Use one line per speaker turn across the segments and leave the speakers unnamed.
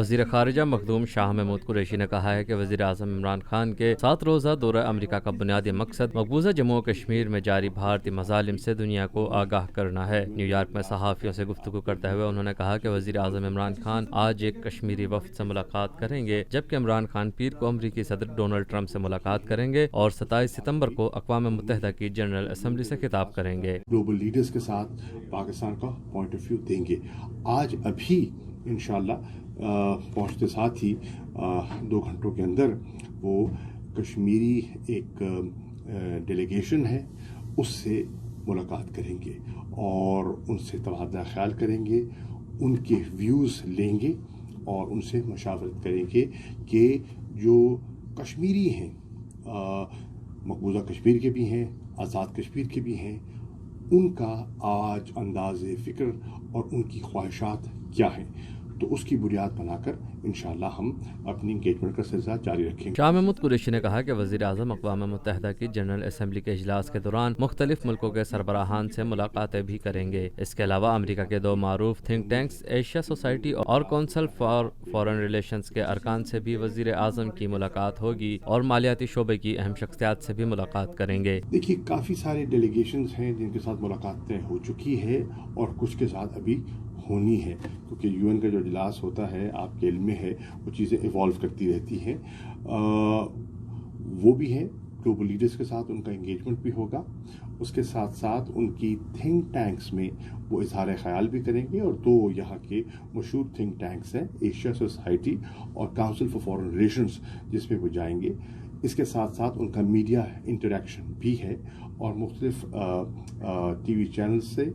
وزیر خارجہ مخدوم شاہ محمود قریشی نے کہا ہے کہ وزیر اعظم عمران خان کے 7 روزہ دورہ امریکہ کا بنیادی مقصد مقبوضہ جموں و کشمیر میں جاری بھارتی مظالم سے دنیا کو آگاہ کرنا ہے۔ نیو یارک میں صحافیوں سے گفتگو کرتے ہوئے انہوں نے کہا کہ وزیر اعظم عمران خان آج ایک کشمیری وفد سے ملاقات کریں گے، جبکہ عمران خان پیر کو امریکی صدر ڈونلڈ ٹرمپ سے ملاقات کریں گے اور 27 ستمبر کو اقوام متحدہ کی جنرل اسمبلی سے خطاب کریں گے۔
گلوبل لیڈرز کے ساتھ پاکستان کا پوائنٹ آف ویو دیں گے۔ آج ابھی انشاءاللہ پہنچتے ساتھ ہی 2 گھنٹوں کے اندر وہ کشمیری ایک ڈیلیگیشن ہے اس سے ملاقات کریں گے اور ان سے تبادلہ خیال کریں گے، ان کے ویوز لیں گے اور ان سے مشاورت کریں گے کہ جو کشمیری ہیں، مقبوضہ کشمیر کے بھی ہیں، آزاد کشمیر کے بھی ہیں، ان کا آج انداز فکر اور ان کی خواہشات کیا ہیں، تو اس کی بنیاد بنا کر انشاءاللہ ہم اپنی انگیجمنٹ کا سلسلہ جاری رکھیں گے۔
شاہ محمود قریشی نے کہا کہ وزیر اعظم اقوام متحدہ کی جنرل اسمبلی کے اجلاس کے دوران مختلف ملکوں کے سربراہان سے ملاقاتیں بھی کریں گے۔ اس کے علاوہ امریکہ کے 2 معروف تھنک ٹینکس ایشیا سوسائٹی اور کونسل فار فارن ریلیشنز کے ارکان سے بھی وزیر اعظم کی ملاقات ہوگی اور مالیاتی شعبے کی اہم شخصیات سے بھی ملاقات کریں گے۔
دیکھیے، کافی سارے ڈیلیگیشنز ہیں جن کے ساتھ ملاقاتیں ہو چکی ہے اور کچھ کے ساتھ ابھی ہونی ہے، کیونکہ UN کا جو اجلاس ہوتا ہے آپ کے علم میں ہے وہ چیزیں ایوالو کرتی رہتی ہیں۔ وہ بھی ہیں، گلوبل لیڈرز کے ساتھ ان کا انگیجمنٹ بھی ہوگا، اس کے ساتھ ساتھ ان کی تھنک ٹینکس میں وہ اظہار خیال بھی کریں گے، اور 2 یہاں کے مشہور تھنک ٹینکس ہیں، ایشیا سوسائٹی اور کاؤنسل فار فارن ریلیشنز، جس میں وہ جائیں گے۔ اس کے ساتھ ساتھ ان کا میڈیا انٹریکشن بھی ہے اور مختلف ٹی وی چینلز سے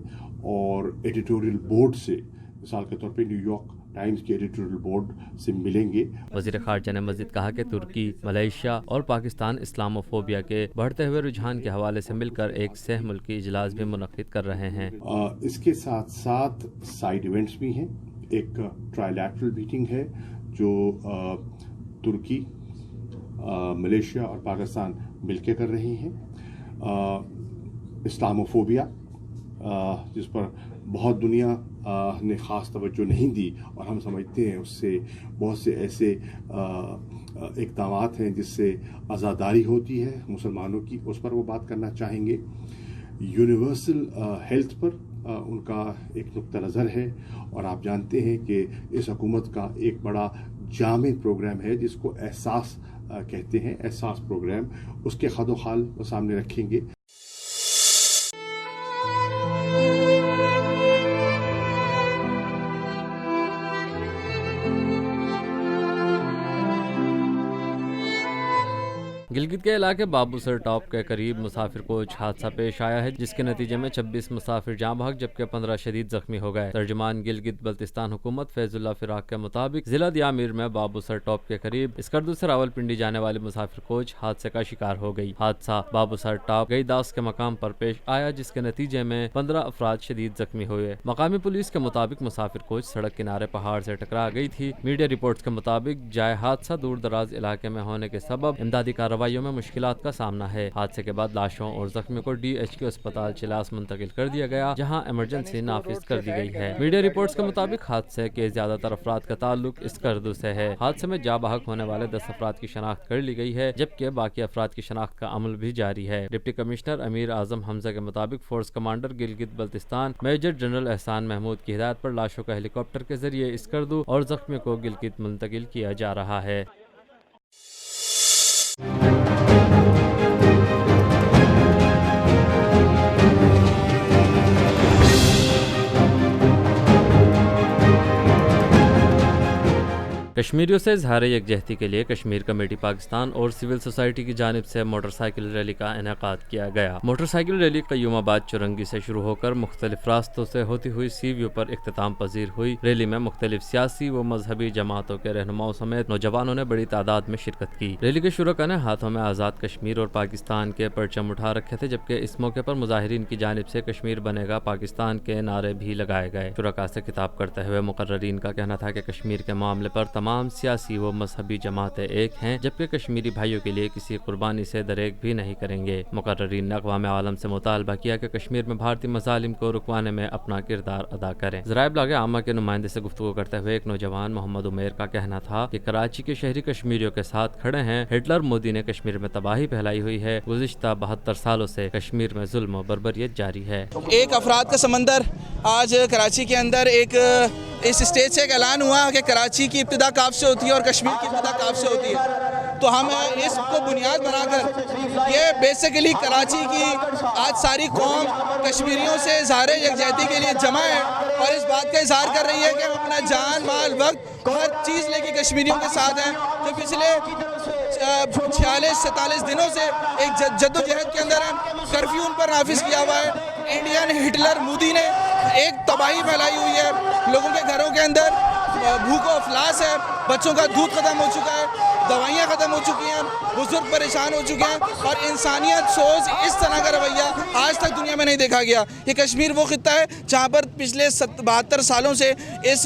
اور ایڈیٹوریل بورڈ سے، مثال کے طور پہ نیو یارک ٹائمز کے ایڈیٹوریل بورڈ سے ملیں گے۔
وزیر خارجہ نے مزید کہا کہ ترکی، ملائیشیا اور پاکستان اسلاموفوبیا کے بڑھتے ہوئے رجحان کے حوالے سے مل کر ایک سہ ملکی اجلاس بھی منعقد کر رہے ہیں۔
اس کے ساتھ ساتھ سائیڈ ایونٹس بھی ہیں۔ ایک ٹرائیلیٹرل میٹنگ ہے جو ترکی، ملیشیا اور پاکستان مل کے کر رہی ہیں۔ اسلاموفوبیا، جس پر بہت دنیا نے خاص توجہ نہیں دی اور ہم سمجھتے ہیں اس سے بہت سے ایسے اقدامات ہیں جس سے عزاداری ہوتی ہے مسلمانوں کی، اس پر وہ بات کرنا چاہیں گے۔ یونیورسل ہیلتھ پر ان کا ایک نقطہ نظر ہے، اور آپ جانتے ہیں کہ اس حکومت کا ایک بڑا جامع پروگرام ہے جس کو احساس کہتے ہیں، احساس پروگرام، اس کے خد و خال وہ سامنے رکھیں گے۔
گلگت کے علاقے بابو سر ٹاپ کے قریب مسافر کوچ حادثہ پیش آیا ہے، جس کے نتیجے میں 26 مسافر جاں بحق جبکہ 15 شدید زخمی ہو گئے۔ ترجمان گلگت بلتستان حکومت فیض اللہ فراق کے مطابق ضلع دیامیر میں بابو سر ٹاپ کے قریب اسکردو سے راولپنڈی جانے والی مسافر کوچ حادثے کا شکار ہو گئی۔ حادثہ بابو سر ٹاپ گئی داس کے مقام پر پیش آیا، جس کے نتیجے میں 15 افراد شدید زخمی ہوئے۔ مقامی پولیس کے مطابق مسافر کوچ سڑک کنارے پہاڑ سے ٹکرا گئی تھی۔ میڈیا رپورٹس کے مطابق جائے حادثہ دور دراز علاقے میں ہونے کے سبب امدادی کارروائیوں میں مشکلات کا سامنا ہے۔ حادثے کے بعد لاشوں اور زخمیوں کو DHQ اسپتال چلاس منتقل کر دیا گیا، جہاں ایمرجنسی نافذ کر دی گئی ہے۔ میڈیا رپورٹس کے مطابق حادثے کے زیادہ تر افراد کا تعلق اسکردو سے ہے۔ حادثے میں جاں بحق ہونے والے 10 افراد کی شناخت کر لی گئی ہے، جبکہ باقی افراد کی شناخت کا عمل بھی جاری ہے۔ ڈپٹی کمشنر امیر اعظم حمزہ کے مطابق force commander Gilgit Baltistan major general Ehsan Mahmood کی ہدایت پر لاشوں کا ہیلی کاپٹر کے ذریعے اسکردو اور زخمیوں کو گلگت منتقل کیا جا رہا ہے۔ کشمیریوں سے اظہار یکجہتی کے لیے کشمیر کمیٹی پاکستان اور سول سوسائٹی کی جانب سے موٹر سائیکل ریلی کا انعقاد کیا گیا۔ موٹر سائیکل ریلی قیوم آباد چورنگی سے شروع ہو کر مختلف راستوں سے ہوتی ہوئی سی ویو پر اختتام پذیر ہوئی۔ ریلی میں مختلف سیاسی و مذہبی جماعتوں کے رہنماؤں سمیت نوجوانوں نے بڑی تعداد میں شرکت کی۔ ریلی کے شرکاء نے ہاتھوں میں آزاد کشمیر اور پاکستان کے پرچم اٹھا رکھے تھے، جبکہ اس موقع پر مظاہرین کی جانب سے کشمیر بنے گا پاکستان کے نعرے بھی لگائے گئے۔ شرکاء سے خطاب کرتے ہوئے مقررین کا کہنا تھا کہ کشمیر کے معاملے پر تمام तमाम सियासी व मजहबी जमातें एक हैं, जबकि कश्मीरी भाइयों के लिए किसी कुर्बानी से दरेक भी नहीं करेंगे। मुकर्ररीन ने अक़वाम आलम से मुतालबा किया कि कश्मीर में भारतीय मज़ालिम को रुकवाने में अपना किरदार अदा करें। ज़राए इब्लाग़ आमा के नुमाइंदे से गुफ्तगू करते हुए एक नौजवान मोहम्मद उमेर का कहना था कि कराची के शहरी कश्मीरियों के साथ खड़े हैं। हिटलर मोदी ने कश्मीर में तबाही फैलाई हुई है। गुज़िश्ता 72 सालों से कश्मीर में जुल्म और बर्बरियत जारी है।
एक अफराद का समंदर आज कराची के अंदर एक इस स्टेज से एक ऐलान हुआ कि कराची की इब्तिदा काफ से होती है और कश्मीर की इब्तिदा काफ से होती है। तो हम इसको बुनियाद बनाकर ये बेसिकली कराची की आज सारी कौम कश्मीरियों से इज़हार यकजहती के लिए जमा है और इस बात का इज़हार कर रही है कि हम अपना जान माल वक्त हर चीज़ लेके कश्मीरियों के साथ हैं। तो पिछले 46-47 दिनों से एक जद्दोजहद के अंदर हम कर्फ्यू उन पर नाफिज किया हुआ है। इंडियन हिटलर मोदी ने एक तबाही फैलाई हुई है। लोगों के घरों के अंदर भूख और अफलास है, बच्चों का दूध ख़त्म हो चुका है, दवाइयाँ ख़त्म हो चुकी हैं, बुजुर्ग परेशान हो चुके हैं और इंसानियत सोच इस तरह का रवैया आज तक दुनिया में नहीं देखा गया। ये कश्मीर वो खित्ता है जहाँ पर पिछले 72 सालों से इस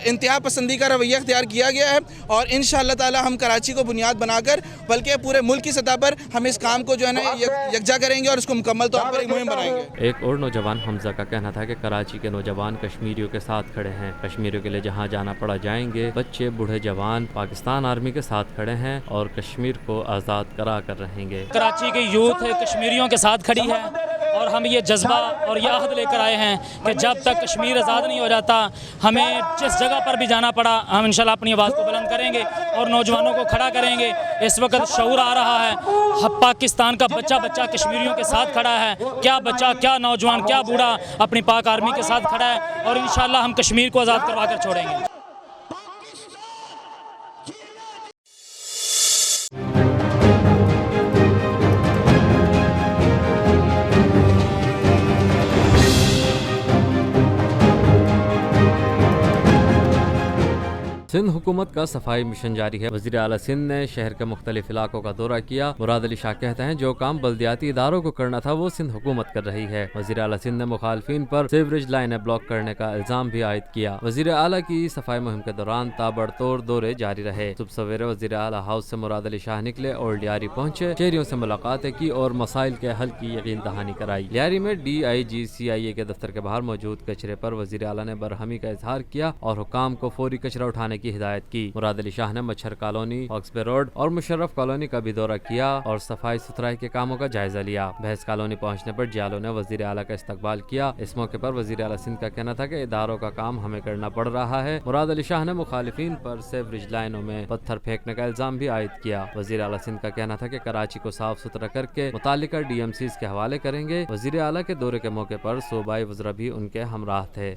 इंतहा पसंदी का रवैया इख्तियार किया गया है और इंशाअल्लाह ताला हम कराची को बुनियाद बनाकर बल्कि पूरे मुल्क की सतह पर हम इस काम को जो है ना यकजा करेंगे और इसको मुकम्मल तौर पर एक मुहिम बनाएंगे।
एक और नौजवान हमजा का कहना था कि कराची के नौजवान कश्मीरियों के साथ खड़े हैं। कश्मीरियों के लिए जहाँ जाना पड़ा जाएंगे। बच्चे बूढ़े जवान पाकिस्तान आर्मी के साथ खड़े हैं और कश्मीर को आज़ाद करा कर रहेंगे।
कराची की यूथ कश्मीरियों के साथ खड़ी है और हम ये जज्बा और ये अहद लेकर आए हैं कि जब तक कश्मीर आज़ाद नहीं हो जाता, हमें जिस जगह पर भी जाना पड़ा हम इंशाल्लाह अपनी आवाज़ को बुलंद करेंगे और नौजवानों को खड़ा करेंगे। इस वक्त शऊर आ रहा है, पाकिस्तान का बच्चा बच्चा कश्मीरियों के साथ खड़ा है। क्या बच्चा, क्या नौजवान, क्या बूढ़ा अपनी पाक आर्मी के साथ खड़ा है और इंशाल्लाह हम कश्मीर को आज़ाद करवा कर छोड़ेंगे।
सिंध हुकूमत का सफाई मिशन जारी है। वज़ीर आला सिंध ने शहर के मुख्तलिफ इलाकों का दौरा किया। मुराद अली शाह कहते हैं जो काम बल्दियाती इदारों को करना था वो सिंध हुकूमत कर रही है। वज़ीर आला सिंध ने मुखालफिन पर सीवरेज लाइनें ब्लॉक करने का इल्जाम भी आयद किया। वज़ीर आला की सफाई मुहिम के दौरान ताबड़तोड़ दौरे जारी रहे। सुबह सवेरे वज़ीर आला हाउस से मुराद अली शाह निकले और लियारी पहुंचे। शहरियों से मुलाकातें की और मसाइल के हल की यकीन दहानी कराई। लियारी में DIG-CIA के दफ्तर के बाहर मौजूद कचरे पर वज़ीर आला ने बरहमी का इजहार किया और हुकाम को फौरी कचरा उठाने की हिदायत की। मुराद अली शाह ने मच्छर कॉलोनी, हॉक्सबे रोड और मुशर्रफ कॉलोनी का भी दौरा किया और सफाई सुथराई के कामों का जायजा लिया। बहस कॉलोनी पहुंचने पर जियालों ने वज़ीर आला का इस्तकबाल किया। इस मौके पर वज़ीर आला सिंध का कहना था कि इदारों का काम हमें करना पड़ रहा है। मुराद अली शाह ने मुखालिफिन पर सीवरेज लाइनों में पत्थर फेंकने का इल्जाम भी आयद किया। वज़ीर आला सिंध का कहना था कि कराची को साफ सुथरा करके मुतालिका DMCs के हवाले करेंगे। वज़ीर आला के दौरे के मौके पर सूबाई वज़रा भी उनके हमराह थे।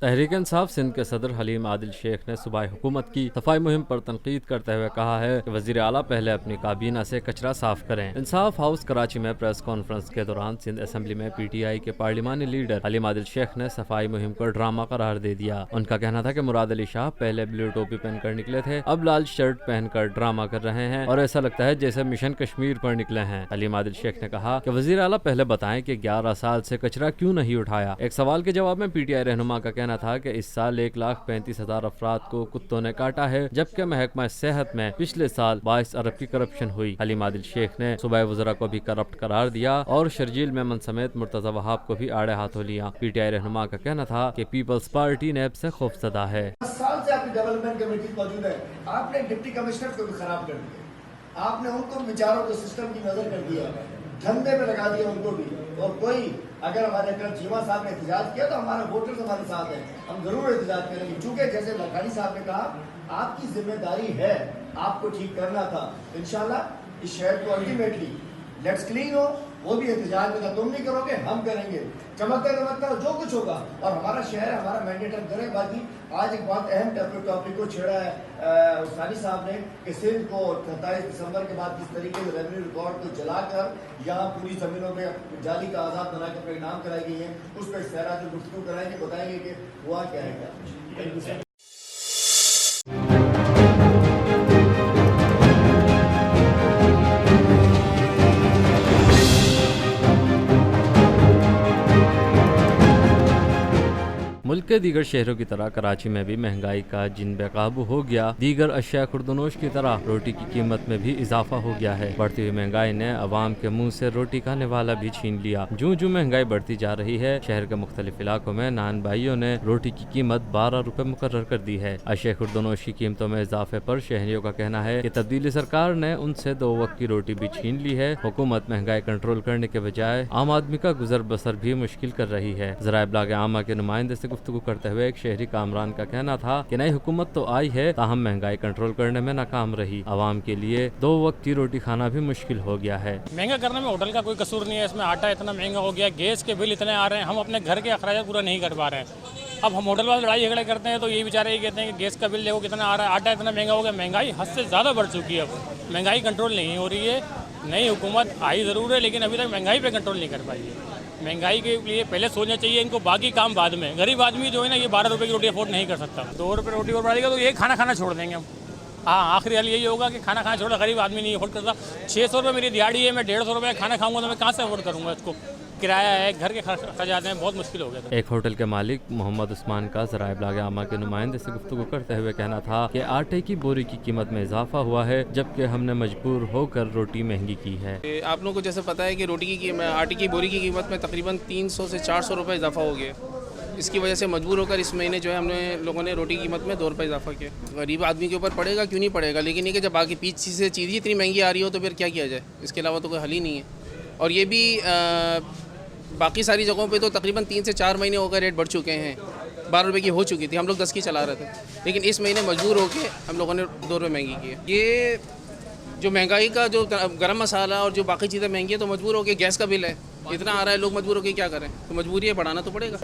तहरीक इंसाफ सिंध के सदर हलीम आदिल शेख ने सूबाई हुकूमत की सफाई मुहिम पर तनकीद करते हुए कहा है कि वज़ीर आला पहले अपनी काबीना से कचरा साफ करें। इंसाफ हाउस कराची में प्रेस कॉन्फ्रेंस के दौरान सिंध असेंबली में PTI के पार्लिमानी लीडर हलीम आदिल शेख ने सफाई मुहिम को ड्रामा करार दे दिया। उनका कहना था कि मुराद अली शाह पहले ब्लू टोपी पहनकर निकले थे, अब लाल शर्ट पहनकर ड्रामा कर रहे हैं और ऐसा लगता है जैसे मिशन कश्मीर पर निकले हैं। हलीम आदिल शेख ने कहा कि वज़ीर आला पहले बताएं कि 11 साल से कचरा क्यों नहीं उठाया। एक सवाल के जवाब में PTI रहनुमा का कहना था कि इस साल 1,35,000 अफराद को कुत्तों ने काटा है, जबकि महकमा सेहत में पिछले साल 22 अरब की करप्शन हुई। हलीम आदिल शेख ने सूबाई वज़रा को भी करप्ट करार दिया और शर्जील मेमन समेत मुर्तज़ा वहाब को भी आड़े हाथों लिया। PTI रहनुमा का कहना था कि पीपल्स पार्टी नेब से खौफजदा है।
10 साल से आपकी डेवलपमेंट कमेटी मौजूद है, आपने डिप्टी कमिश्नर को भी खराब कर दिया, आपने उनको बेचारों को सिस्टम की नजर कर दिया, धंधे पे लगा दिया उनको भी। और कोई अगर हमारे कल चीमा साहब ने एहतजाज किया तो हमारे वोटर्स हमारे साथ हैं, हम जरूर एहतजाज करेंगे, क्योंकि जैसे लखानी साहब ने कहा आपकी जिम्मेदारी है, आपको ठीक करना था। इंशाल्लाह इस शहर को अल्टीमेटली लेट्स क्लीन हो, वो भी एहतजाज में तुम नहीं करोगे हम करेंगे, चमकता चमकता जो कुछ होगा और हमारा शहर हमारा मैंडेट हम करें। बाकी आज एक बहुत अहम टॉपिक को छेड़ा है उस्तानी साहब ने कि सिंध को 27 दिसंबर के बाद किस तरीके से रेवेन्यू रिकॉर्ड को जलाकर यहाँ पूरी जमीनों में जाली का आज़ाद बना कर इनाम कराई गई है, उस पर सहरा जो गुफ्तगू कराएंगे, बताएंगे कि हुआ क्या है क्या।
मुल्क के दीगर शहरों की तरह कराची में भी महंगाई का जिन बेकाबू हो गया, दीगर अशिया खुर्दनोश की तरह रोटी की कीमत में भी इजाफा हो गया है। बढ़ती हुई महंगाई ने अवाम के मुंह से रोटी का निवाला भी छीन लिया। जूं जूं महंगाई बढ़ती जा रही है, शहर के मुख्तलिफ इलाकों में नान भाइयों ने रोटी की कीमत 12 रुपए मुकर्रर कर दी है। अशिया खुर्दनोश की कीमतों में इजाफे पर शहरियों का कहना है कि तब्दीली सरकार ने उनसे 2 वक्त की रोटी भी छीन ली है। हुकूमत महंगाई कंट्रोल करने के बजाय आम आदमी का गुजर बसर भी मुश्किल कर रही है। ज़राए इब्लाग आमा के नुमाइंदे से गुफ्तगू करते हुए एक शहरी कामरान का कहना था कि नई हुकूमत तो आई है, ताहम महंगाई कंट्रोल करने में नाकाम रही। आवाम के लिए 2 वक्त की रोटी खाना भी मुश्किल हो गया है।
महंगा करने में होटल का कोई कसूर नहीं है, इसमें आटा इतना महंगा हो गया, गैस के बिल इतने आ रहे हैं, हम अपने घर के अखराज पूरा नहीं कर पा रहे हैं। अब हम होटल वाले लड़ाई झगड़े करते हैं तो ये बेचारे ये कहते हैं कि गैस का बिल देखो कितना आ रहा है, आटा इतना महंगा हो गया। महंगाई हद से ज़्यादा बढ़ चुकी है। अब महंगाई कंट्रोल नहीं हो रही है। नई हुकूमत आई ज़रूर है, लेकिन अभी तक महंगाई पे कंट्रोल नहीं कर पाई है। महंगाई के लिए पहले सोचना चाहिए इनको, बाकी काम बाद में। गरीब आदमी जो है ना, ये 12 रुपये की रोटी अफोर्ड नहीं कर सकता। 2 रुपये रोटी और बढ़ेगा तो ये खाना खाना छोड़ देंगे हम। हाँ, आखिरी हाल यही होगा कि खाना खाना छोड़, गरीब आदमी नहीं अफोर्ड करता। 600 रुपये मेरी दिहाड़ी है, मैं 150 रुपये खाना खाऊंगा तो मैं कहाँ से अफोर्ड करूँगा इसको। किराया है, घर के खर्चाते हैं, बहुत मुश्किल हो गया था।
एक होटल के मालिक मोहम्मद उस्मान का ज़राए इब्लाग आमा के नुमाइंदे से गुफ्तगू करते हुए कहना था कि आटे की बोरी की कीमत में इजाफा हुआ है, जबकि हमने मजबूर होकर रोटी महंगी की है।
आप लोगों को जैसे पता है कि आटे की बोरी की कीमत में तकरीबन 300 से 400 रुपये इजाफा हो गया। इसकी वजह से मजबूर होकर इस महीने जो है हमने लोगों ने रोटी की कीमत में 2 रुपये इजाफा किया। गरीब आदमी के ऊपर पड़ेगा क्यों नहीं पड़ेगा, लेकिन ये कि जब बाकी पीछे से चीज़ ही इतनी महंगी आ रही हो तो फिर क्या किया जाए, इसके अलावा तो कोई हल ही नहीं है। और ये भी बाकी सारी जगहों पे तो तकरीबन 3 से 4 महीने हो गए रेट बढ़ चुके हैं। 12 रुपये की हो चुकी थी, हम लोग 10 की चला रहे थे, लेकिन इस महीने मजबूर होकर हम लोगों ने 2 रुपये महंगी की है। ये जो महंगाई का जो गरम मसाला और जो बाकी चीज़ें महंगी है तो मजबूर होकर, गैस का बिल है इतना आ रहा है, लोग मजबूर होकर क्या करें, तो मजबूरी है, बढ़ाना तो पड़ेगा।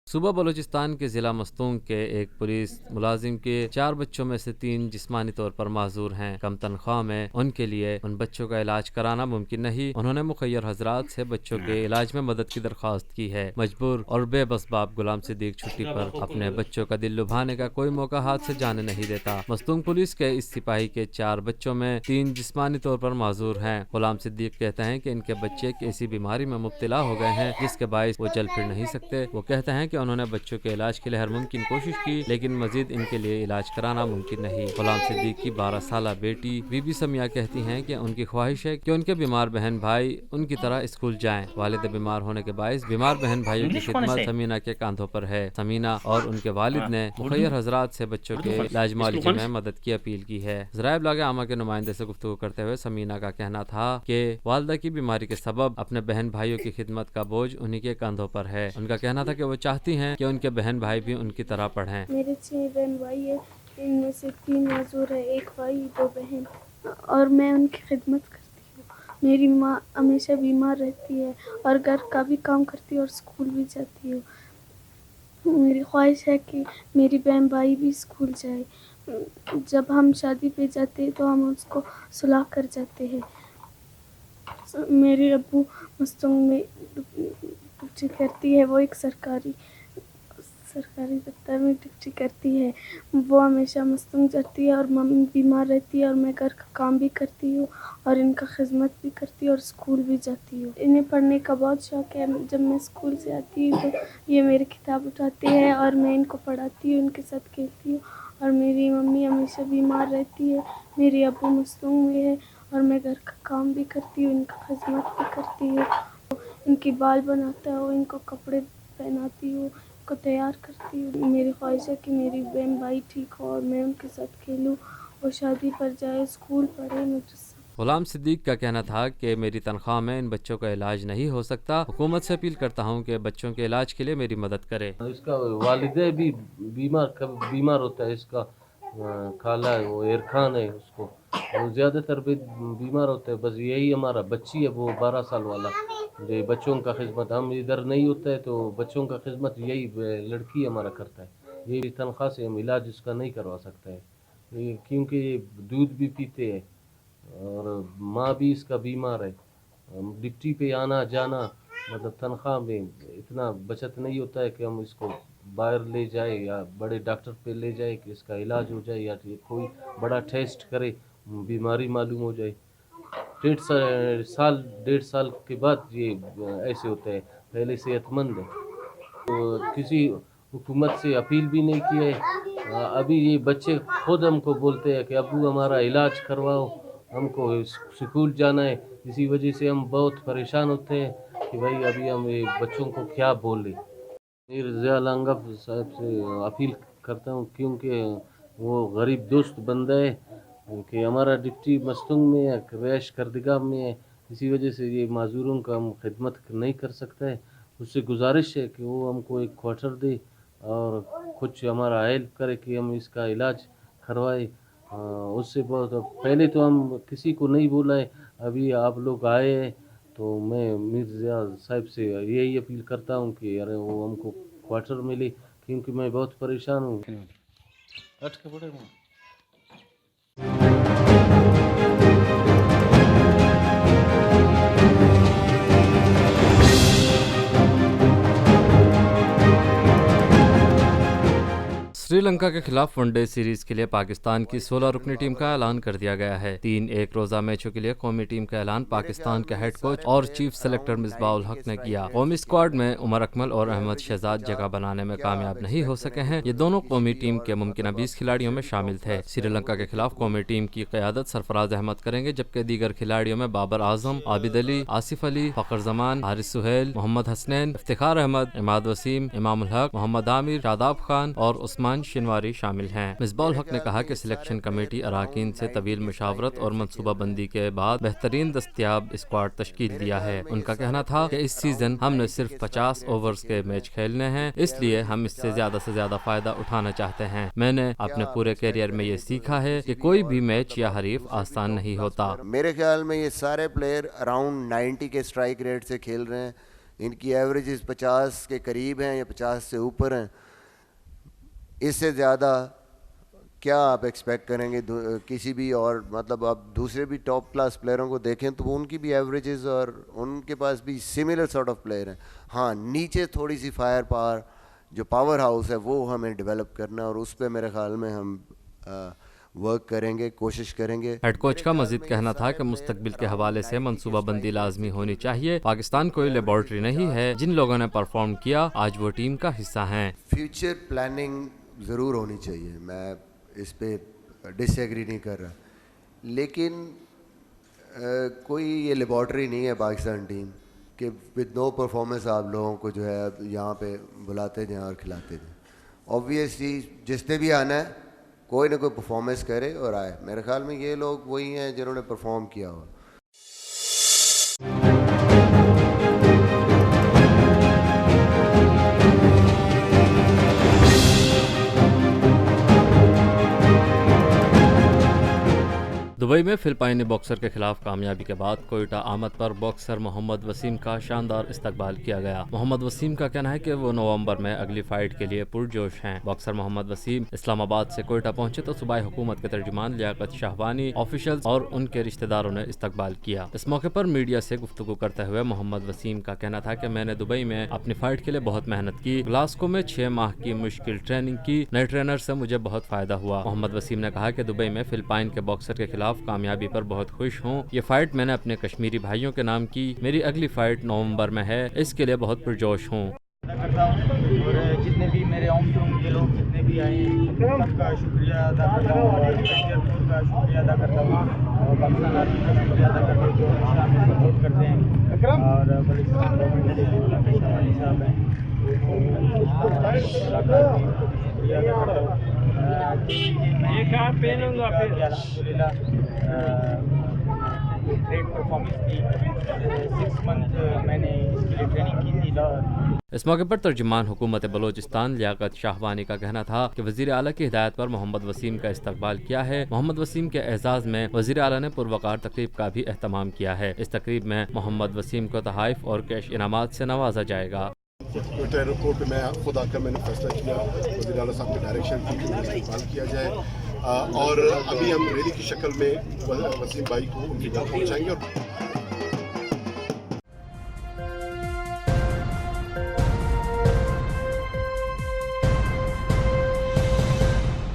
सूबा बलूचिस्तान के ज़िला मस्तूंग के एक पुलिस मुलाजिम के 4 बच्चों में से 3 जिस्मानी तौर पर माजूर हैं। कम तनख्वाह में उनके लिए उन बच्चों का इलाज कराना मुमकिन नहीं। उन्होंने मुखय्यर हजरात से बच्चों के इलाज में मदद की दरख्वास्त की है। मजबूर और बेबस बाप गुलाम सिद्दीक छुट्टी पर अपने बच्चों का दिल लुभाने का कोई मौका हाथ से जाने नहीं देता। मस्तूंग पुलिस के इस सिपाही के 4 बच्चों में 3 जिस्मानी तौर पर माजूर हैं। गुलाम सिद्दीक कहते हैं कि इनके बच्चे एक ऐसी बीमारी में मुब्तला हो गए हैं जिसके बायस वो चल फिर नहीं सकते। वो कहते हैं कि उन्होंने बच्चों के इलाज के लिए हर मुमकिन कोशिश की, लेकिन मजीद इनके लिए इलाज कराना मुमकिन नहीं। गुलाम सिद्दीक की 12 साला बेटी बीबी समिया कहती हैं कि उनकी ख्वाहिश है कि उनके बीमार बहन भाई उनकी तरह स्कूल जाएं। वालिद बीमार होने के बायस बीमार बहन भाइयों की खिदमत समीना के कांधों पर है। समीना और उनके वालिद ने मुखय्यर हजरात से बच्चों के इलाज मुआलजे में मदद की अपील की है। ज़राए इब्लाग आमा के नुमाइंदे से गुफ्तगू करते हुए समीना का कहना था कि वालिदा की बीमारी के सबब अपने बहन भाइयों की खिदमत का बोझ उन्हीं के कंधों पर है। उनका कहना था कि वो चाहती हैं कि उनके बहन भाई भी उनकी तरह पढ़ें।
मेरे 6 बहन भाई है, इनमें से 3 माजूर है, 1 भाई 2 बहन, और मैं उनकी खिदमत करती हूँ। मेरी माँ हमेशा बीमार रहती है और घर का भी काम करती है और स्कूल भी जाती हूँ। मेरी ख्वाहिश है कि मेरी बहन भाई भी स्कूल जाए। जब हम शादी पे जाते हैं तो हम उसको सुलह कर जाते हैं। मेरे अब्बू मस्तूंग में ड्यूटी करती है, वो एक सरकारी दफ्तर में ड्यूटी करती है। वो हमेशा मस्तूंग जाती है और मम्मी बीमार रहती है और मैं घर का काम भी करती हूँ और इनका खिदमत भी करती हूँ और स्कूल भी जाती हूँ। इन्हें पढ़ने का बहुत शौक़ है। जब मैं स्कूल से आती हूँ तो ये मेरी किताब उठाते हैं और मैं इनको पढ़ाती हूँ, इनके साथ खेलती हूँ। और मेरी मम्मी हमेशा बीमार रहती है, मेरी अब्बू मस्तूंग में है और मैं घर का काम भी करती हूँ, इनका खिदमत भी करती हूँ। इनकी बाल बनाता हूँ, इनको कपड़े पहनाती हूँ, को तैयार करती हूँ। मेरी ख्वाहिश है कि मेरी बहन भाई ठीक हो और मैं उनके साथ खेलूँ, वो शादी पर जाए, स्कूल पढ़े, मदरसा।
गुलाम सिद्दीक का कहना था कि मेरी तनख्वाह में इन बच्चों का इलाज नहीं हो सकता। हुकूमत से अपील करता हूँ कि बच्चों के इलाज के लिए मेरी मदद करे।
इसका वालिदे भी बीमार होता है, इसका खाला है वो इरखान है, उसको वो ज़्यादातर बीमार होता है। बस यही हमारा बच्ची है, वो 12 साल वाला, जो बच्चों का खिदमत हम इधर नहीं होता है तो बच्चों का खिदमत यही लड़की हमारा करता है। ये तनख्वाह से हम इलाज इसका नहीं करवा सकते हैं, क्योंकि ये दूध भी पीते हैं और माँ भी इसका बीमार है। ड्यूटी पे आना जाना, मतलब तनख्वाह में इतना बचत नहीं होता है कि हम इसको बाहर ले जाए या बड़े डॉक्टर पे ले जाए कि इसका इलाज हो जाए, या कोई बड़ा टेस्ट करे, बीमारी मालूम हो जाए। 1.5 साल के बाद ये ऐसे होता है, पहले सेहतमंद है। तो किसी हुकूमत से अपील भी नहीं की है। अभी ये बच्चे खुद हमको बोलते हैं कि अब्बू हमारा इलाज करवाओ, हमको स्कूल जाना है। इसी वजह से हम बहुत परेशान होते हैं कि भाई अभी हम ये बच्चों को क्या बोलें। मीर ज़िया लांगफ साहब से अपील करता हूँ, क्योंकि वो गरीब दोस्त बंदा है कि हमारा डिप्टी मस्तंग में है, रैश करदगाम में है। इसी वजह से ये माजूरों का हम खिदमत नहीं कर सकता है। उससे गुजारिश है कि वो हमको एक क्वार्टर दे और कुछ हमारा हेल्प करे कि हम इसका इलाज करवाए। उससे बहुत पहले तो हम किसी को नहीं बोला है, अभी आप लोग आए हैं तो मैं मीर ज़िया साहब से यही अपील करता हूँ कि अरे वो हमको क्वार्टर मिले, क्योंकि मैं बहुत परेशान हूँ।
श्रीलंका के खिलाफ वनडे सीरीज के लिए पाकिस्तान की 16 रुकनी टीम का ऐलान कर दिया गया है। 3 एक रोजा मैचों के लिए कौमी टीम का ऐलान पाकिस्तान के हेड कोच और चीफ सेलेक्टर मिसबाह उल हक ने किया। कौमी स्क्वाड में उमर अकमल और अहमद शहजाद जगह बनाने में कामयाब नहीं हो सके हैं। ये दोनों कौमी टीम के मुमकिन 20 खिलाड़ियों में शामिल थे। श्रीलंका के खिलाफ कौमी टीम की क़यादत सरफराज अहमद करेंगे, जबकि दीगर खिलाड़ियों में बाबर आजम, आबिद अली, आसिफ अली, फखर जमान, हारिस सुहेल, मोहम्मद हसनैन, इफ्तिखार अहमद, इमाद वसीम, इमाम उल हक, मोहम्मद आमिर, शादाब खान और उस्मान शिनवारी शामिल हैं। मिसबाह उल हक ने कहा कि सिलेक्शन कमेटी अराकीन से तवील मुशावरत और मनसूबा बंदी के बाद बेहतरीन दस्तियाब स्क्वाड तश्कील दिया है। उनका कहना था कि इस सीजन हमने सिर्फ 50 ओवर्स के मैच खेलने हैं, इसलिए हम इससे ज्यादा से ज्यादा फायदा उठाना चाहते हैं। मैंने अपने पूरे कैरियर में ये सीखा है कि कोई भी मैच या हरीफ आसान नहीं होता।
मेरे ख्याल में ये सारे प्लेयर अराउंड 90 के स्ट्राइक रेट से खेल रहे हैं। इनकी एवरेजेस 50 के करीब हैं या 50 से ऊपर हैं। इससे ज़्यादा क्या आप एक्सपेक्ट करेंगे किसी भी, और मतलब आप दूसरे भी टॉप क्लास प्लेयरों को देखें तो उनकी भी एवरेजेस और उनके पास भी सिमिलर सॉर्ट ऑफ प्लेयर हैं। हाँ, नीचे थोड़ी सी फायर पावर जो पावर हाउस है वो हमें डेवलप करना है, और उस पर मेरे ख्याल में हम वर्क करेंगे, कोशिश करेंगे।
हेड कोच का मजीद कहना था कि मुस्तकबिल के हवाले से मनसूबा बंदी लाजमी होनी चाहिए। पाकिस्तान कोई लेबॉर्ट्री नहीं है। जिन लोगों ने परफॉर्म किया आज वो टीम का हिस्सा हैं।
फ्यूचर प्लानिंग ज़रूर होनी चाहिए, मैं इस पे डिसएग्री नहीं कर रहा, लेकिन कोई ये लेबॉर्ट्री नहीं है पाकिस्तान टीम कि विद नो परफॉर्मेंस आप लोगों को जो है यहाँ पे बुलाते जाएँ और खिलाते जाएँ। ऑब्वियसली जिसने भी आना है कोई ना कोई परफॉर्मेंस करे और आए। मेरे ख्याल में ये लोग वही हैं जिन्होंने परफॉर्म किया हो।
दुबई में फिलिपाइनी बॉक्सर के खिलाफ कामयाबी के बाद कोयटा आमद पर बॉक्सर मोहम्मद वसीम का शानदार इस्तकबाल किया गया। मोहम्मद वसीम का कहना है कि वो नवंबर में अगली फाइट के लिए पुरजोश हैं। बॉक्सर मोहम्मद वसीम इस्लामाबाद से कोयटा पहुंचे तो सूबाई हुकूमत के तर्जुमान लियाकत शाहवानी, ऑफिशियल्स और उनके रिश्तेदारों ने इस्तकबाल किया। इस मौके पर मीडिया से गुफ्तगू करते हुए मोहम्मद वसीम का कहना था कि मैंने दुबई में अपनी फाइट के लिए बहुत मेहनत की। ग्लासगो में 6 माह की मुश्किल ट्रेनिंग की। नए ट्रेनर से मुझे बहुत फायदा हुआ। मोहम्मद वसीम ने कहा कि दुबई में फिलिपाइन के बॉक्सर के खिलाफ कामयाबी पर बहुत खुश हूँ। ये फाइट मैंने अपने कश्मीरी भाइयों के नाम की। मेरी अगली फाइट नवंबर में है, इसके लिए बहुत पुरजोश हूँ।
और जितने भी मेरे होम टाउन के लोग जितने भी आए हैं सबका शुक्रिया अदा करता हूँ, और एयरपोर्ट का शुक्रिया अदा करता हूँ, और पाकिस्तान आर्मी का शुक्रिया अदा करता हूँ जो हमेशा हमें सपोर्ट करते हैं। और बलूचिस्तान गवर्नमेंट के जो शाहवानी साहब हैं शुक्रिया अदा करता हूँ। ग्रेट परफॉर्मेंस थी। 6 मंथ मैंने इसके लिए ट्रेनिंग की थी।
इस मौके पर तर्जुमान हुकूमत बलोचिस्तान लियाकत शाहवानी का कहना था कि वज़ीर आला की हिदायत पर मोहम्मद वसीम का इस्तकबाल किया है। मोहम्मद वसीम के एजाज़ में वज़ीर आला ने पुरवकार तकरीब का भी एहतमाम किया है। इस तकरीब में मोहम्मद वसीम को तोहफ़ और कैश इनामात से नवाजा जाएगा।
एयरपोर्ट पे मैं खुद आकर मैंने फैसला किया, वज़ीर आला साहब की डायरेक्शन थी कि इस्तेमाल किया जाए, और अभी हम रैली की शक्ल में वसीम भाई को उनकी घर पहुँचाएंगे।